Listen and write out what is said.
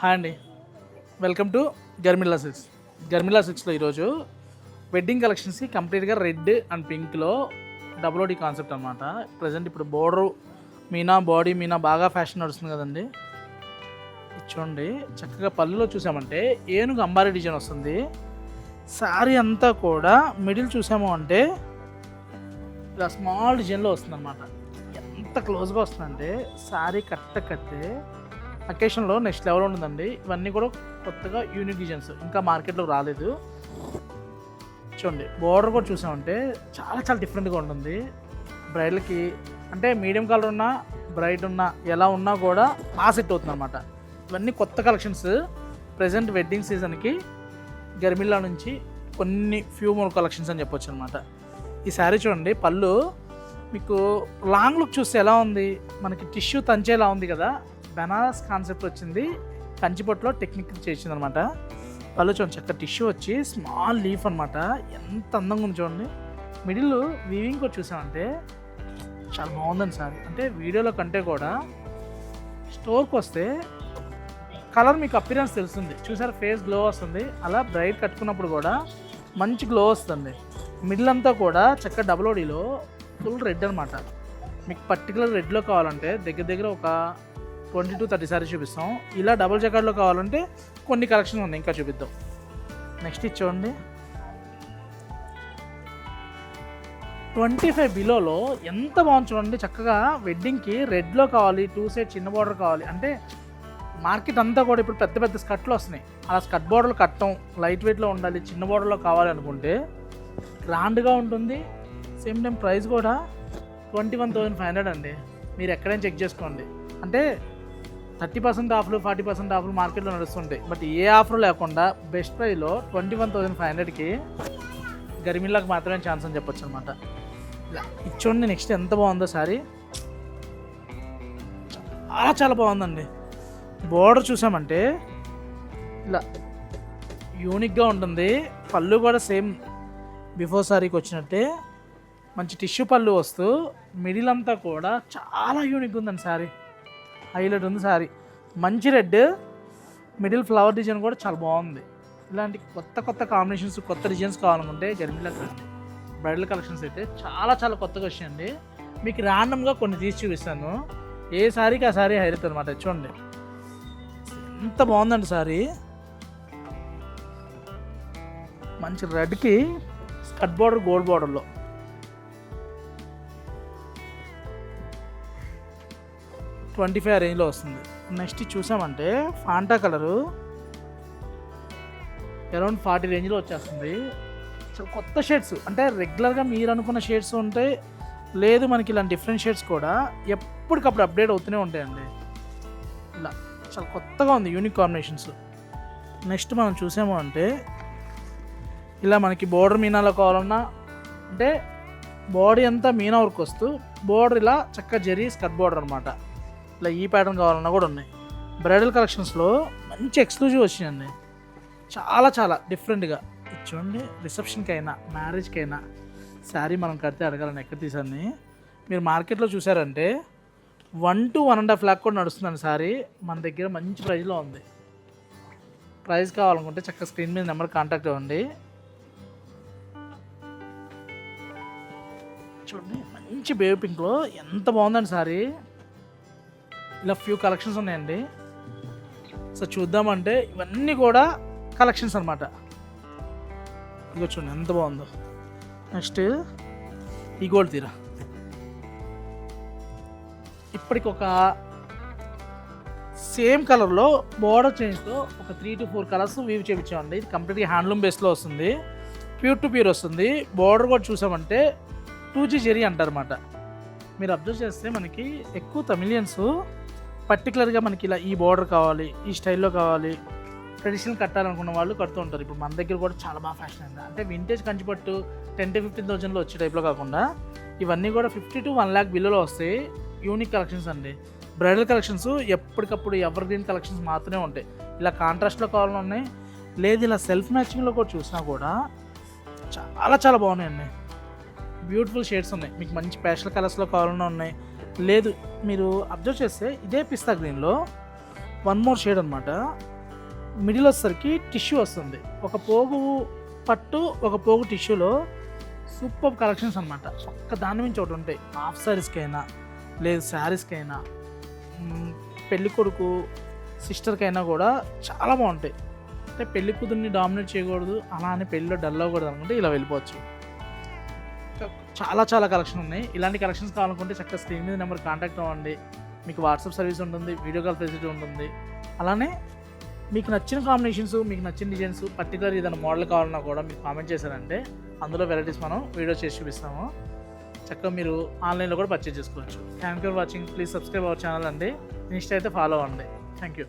Hi అండి, welcome to గర్మిలా six. గర్మిలా సిక్స్లో ఈరోజు వెడ్డింగ్ కలెక్షన్స్ కంప్లీట్గా రెడ్ అండ్ పింక్లో డబుల్ ఓడి కాన్సెప్ట్ అనమాట. ప్రజెంట్ ఇప్పుడు బోర్డరు మీనా బాడీ మీనా బాగా ఫ్యాషన్ నడుస్తుంది కదండి. చూడండి, చక్కగా పళ్ళులో చూసామంటే ఏనుగు అంబారీ డిజైన్ వస్తుంది. శారీ అంతా కూడా మిడిల్ చూసాము అంటే ఇలా స్మాల్ డిజైన్లో వస్తుంది అనమాట. ఎంత క్లోజ్గా వస్తుందంటే శారీ కట్టే అకేషన్లో నెక్స్ట్ లెవెల్ ఉంటుందండి. ఇవన్నీ కూడా కొత్తగా యూనిక్ డిజైన్స్, ఇంకా మార్కెట్లో రాలేదు. చూడండి, బోర్డర్ కూడా చూసామంటే చాలా డిఫరెంట్గా ఉంటుంది. బ్రైడ్లకి అంటే మీడియం కలర్ ఉన్నా బ్రైడ్ ఉన్నా ఎలా ఉన్నా కూడా బాగా సెట్ అవుతుంది అనమాట. ఇవన్నీ కొత్త కలెక్షన్స్ ప్రజెంట్ వెడ్డింగ్ సీజన్కి గర్మిల్లా నుంచి కొన్ని ఫ్యూ మోర్ కలెక్షన్స్ అని చెప్పొచ్చు అనమాట. ఈ శారీ చూడండి, పళ్ళు మీకు లాంగ్ లుక్ చూస్తే ఎలా ఉంది, మనకి టిష్యూ తంచేలా ఉంది కదా. బెనారస్ కాన్సెప్ట్ వచ్చింది, కంచిపొట్టులో టెక్నిక్ చేసింది అనమాట. పళ్ళు చూడండి, చక్క టిష్యూ వచ్చి స్మాల్ లీఫ్ అనమాట. ఎంత అందంగా ఉంది చూడండి. మిడిల్ వీవింగ్ కూడా చూసామంటే చాలా బాగుందండి సారీ. అంటే వీడియోలో కంటే కూడా స్టోర్కి వస్తే కలర్ మీకు అపిరెన్స్ తెలుస్తుంది. చూసారు, ఫేస్ గ్లో వస్తుంది. అలా బ్రైట్ కట్టుకున్నప్పుడు కూడా మంచి గ్లో వస్తుంది. మిడిల్ అంతా కూడా చక్క డబుల్ ఓడీలో ఫుల్ రెడ్ అనమాట. మీకు పర్టికులర్ రెడ్లో కావాలంటే దగ్గర ఒక 20 to 30 సారీస్ చూపిస్తాం. ఇలా డబుల్ జకార్డ్లో కావాలంటే కొన్ని కలెక్షన్ ఉన్నాయి, ఇంకా చూపిద్దాం. నెక్స్ట్ ఇది చూడండి, 25 బిలోలో ఎంత బాగుంది చూడండి. చక్కగా వెడ్డింగ్కి రెడ్లో కావాలి, 2 సైడ్ చిన్న బార్డర్ కావాలి అంటే మార్కెట్ అంతా కూడా ఇప్పుడు పెద్ద స్కర్ట్లు వస్తున్నాయి. అలా స్కర్ట్ బార్డర్లు కట్టడం లైట్ వెయిట్లో ఉండాలి, చిన్న బార్డర్లో కావాలి అనుకుంటే గ్రాండ్గా ఉంటుంది. సేమ్ టైం ప్రైస్ కూడా 21,500 అండి. మీరు ఎక్కడైనా చెక్ చేసుకోండి. అంటే 30% ఆఫ్లు 40% ఆఫ్లు మార్కెట్లో నడుస్తుంటాయి. బట్ ఏ ఆఫర్ లేకుండా బెస్ట్ ప్రైస్లో 21,500కి గర్మిల్లాకి మాత్రమే ఛాన్స్ అని చెప్పొచ్చు అనమాట. ఇలా ఇచ్చోండి. నెక్స్ట్ ఎంత బాగుందో సారీ, చాలా బాగుందండి. బోర్డర్ చూసామంటే ఇలా యూనిక్గా ఉంటుంది. పళ్ళు కూడా సేమ్ బిఫోర్ సారీకి వచ్చినట్టే మంచి టిష్యూ పళ్ళు వస్తూ మిడిల్ అంతా కూడా చాలా యూనిక్ ఉందండి సారీ. హైలైట్ ఉంది సారీ. మంచి రెడ్ మిడిల్ ఫ్లవర్ డిజైన్ కూడా చాలా బాగుంది. ఇలాంటి కొత్త కాంబినేషన్స్, కొత్త డిజైన్స్ కావాలనుకుంటే గర్మిల్లా బ్రైడల్ కలెక్షన్స్ అయితే చాలా కొత్తగా వచ్చాయండి. మీకు ర్యాండమ్గా కొన్ని తీసి చూపిస్తాను. ఏ సారీకి ఆ సారీ హైలైట్ అనమాట. చూడండి, ఎంత బాగుందండి సారీ. మంచి రెడ్కి స్కర్ట్ బార్డర్ గోల్డ్ బార్డర్లో 25 రేంజ్లో వస్తుంది. నెక్స్ట్ చూసామంటే ఫాంటా కలరు అరౌండ్ 40 రేంజ్లో వచ్చేస్తుంది. చాలా కొత్త షేడ్స్, అంటే రెగ్యులర్గా మీరు అనుకున్న షేడ్స్ ఉంటాయి, లేదు మనకి ఇలాంటి డిఫరెంట్ షేడ్స్ కూడా ఎప్పటికప్పుడు అప్డేట్ అవుతూనే ఉంటాయండి. ఇలా చాలా కొత్తగా ఉంది, యూనిక్ కాంబినేషన్స్. నెక్స్ట్ మనం చూసాము అంటే ఇలా మనకి బోర్డర్ మీనాలో కావాలన్నా అంటే బాడీ అంతా మీనా వర్క్ వస్తూ బోర్డర్ ఇలా చక్కగా జరీ స్కర్ట్ బోర్డర్ అనమాట. ఇలా ఈ ప్యాటర్న్ కావాలన్నా కూడా ఉన్నాయి. బ్రైడల్ కలెక్షన్స్లో మంచి ఎక్స్క్లూజివ్ వచ్చినాయండి. చాలా డిఫరెంట్గా. చూడండి, రిసెప్షన్కి అయినా మ్యారేజ్కి అయినా శారీ మనం కడితే అడగాలని ఎక్కడ తీసాన్ని. మీరు మార్కెట్లో చూసారంటే 1 to 1.5 lakh కూడా నడుస్తుందండి శారీ. మన దగ్గర మంచి ప్రైస్లో ఉంది. ప్రైస్ కావాలనుకుంటే చక్కగా స్క్రీన్ మీద నెంబర్ కాంటాక్ట్ అవ్వండి. చూడండి, మంచి బేబీ పింక్లో ఎంత బాగుందండి సారీ. ఇలా ఫ్యూ కలెక్షన్స్ ఉన్నాయండి. సో చూద్దామంటే ఇవన్నీ కూడా కలెక్షన్స్ అనమాట. ఇదిగో చూడండి ఎంత బాగుందో. నెక్స్ట్ ఈ గోల్డ్ తీరా, ఇప్పటికి ఒక సేమ్ కలర్లో బోర్డర్ చేంజ్తో ఒక 3 to 4 కలర్స్ వీవ్ చేయించామండి. ఇది కంప్లీట్గా హ్యాండ్లూమ్ బేస్లో వస్తుంది, ప్యూర్ టు ప్యూర్ వస్తుంది. బోర్డర్ కూడా చూసామంటే 2G జెరీ అంటారన్నమాట. మీరు అబ్జర్వ్ చేస్తే మనకి ఎక్కువ తమిళియన్స్ పర్టికులర్గా మనకి ఇలా ఈ బోర్డర్ కావాలి, ఈ స్టైల్లో కావాలి, ట్రెడిషనల్ కట్టాలనుకున్న వాళ్ళు కడుతూ ఉంటారు. ఇప్పుడు మన దగ్గర కూడా చాలా బాగా ఫ్యాషన్ అయింది. అంటే వింటేజ్ కంచిపట్టు 10 to 15,000లో వచ్చే టైప్లో కాకుండా ఇవన్నీ కూడా 50 to 1 lakh బిల్లులో వస్తాయి. యూనిక్ కలెక్షన్స్ అండి. బ్రైడల్ కలెక్షన్స్ ఎప్పటికప్పుడు ఎవర్ గ్రీన్ కలెక్షన్స్ మాత్రమే ఉంటాయి. ఇలా కాంట్రాస్ట్లో కావాలని ఉన్నాయి, లేదు ఇలా సెల్ఫ్ మ్యాచింగ్లో కూడా చూసినా కూడా చాలా బాగున్నాయండి. బ్యూటిఫుల్ షేడ్స్ ఉన్నాయి. మీకు మంచి ప్యాస్టల్ కలర్స్లో కావాలన్నా ఉన్నాయి. లేదు మీరు అబ్జర్వ్ చేస్తే ఇదే పిస్తా గ్రీన్లో వన్ మోర్ షేడ్ అనమాట. మిడిల్ వచ్చేసరికి టిష్యూ వస్తుంది. ఒక పోగు పట్టు, ఒక పోగు టిష్యూలో సూపర్ కలెక్షన్స్ అనమాట. ఒక్క దాని నుంచి ఒకటి ఉంటాయి. హాఫ్ శారీస్కైనా లేదు శారీస్కైనా, పెళ్ళి కొడుకు సిస్టర్కైనా కూడా చాలా బాగుంటాయి. అంటే పెళ్లి కూతుర్ని డామినేట్ చేయకూడదు, అలా అని పెళ్ళిలో డల్ అవ్వకూడదు అనుకుంటే ఇలా వెళ్ళిపోవచ్చు. చాలా చాలా కలెక్షన్ ఉన్నాయి. ఇలాంటి కలెక్షన్స్ కావాలనుకుంటే చక్కగా స్క్రీన్ మీద నెంబర్ కాంటాక్ట్ అవ్వండి. మీకు వాట్సాప్ సర్వీస్ ఉంటుంది, వీడియో కాల్ ఫెసిలిటీ ఉంటుంది. అలానే మీకు నచ్చిన కాంబినేషన్స్, మీకు నచ్చిన డిజైన్స్, పర్టికులర్ ఏదైనా మోడల్ కావాలన్నా కూడా మీరు కామెంట్ చేశారంటే అందులో వెరైటీస్ మనం వీడియో చేసి చూపిస్తాము. చక్కగా మీరు ఆన్లైన్లో కూడా పర్చేజ్ చేసుకోవచ్చు. Thank you for watching. Please subscribe our channel అండి. ఇన్స్టా అయితే ఫాలో అవ్వండి. Thank you.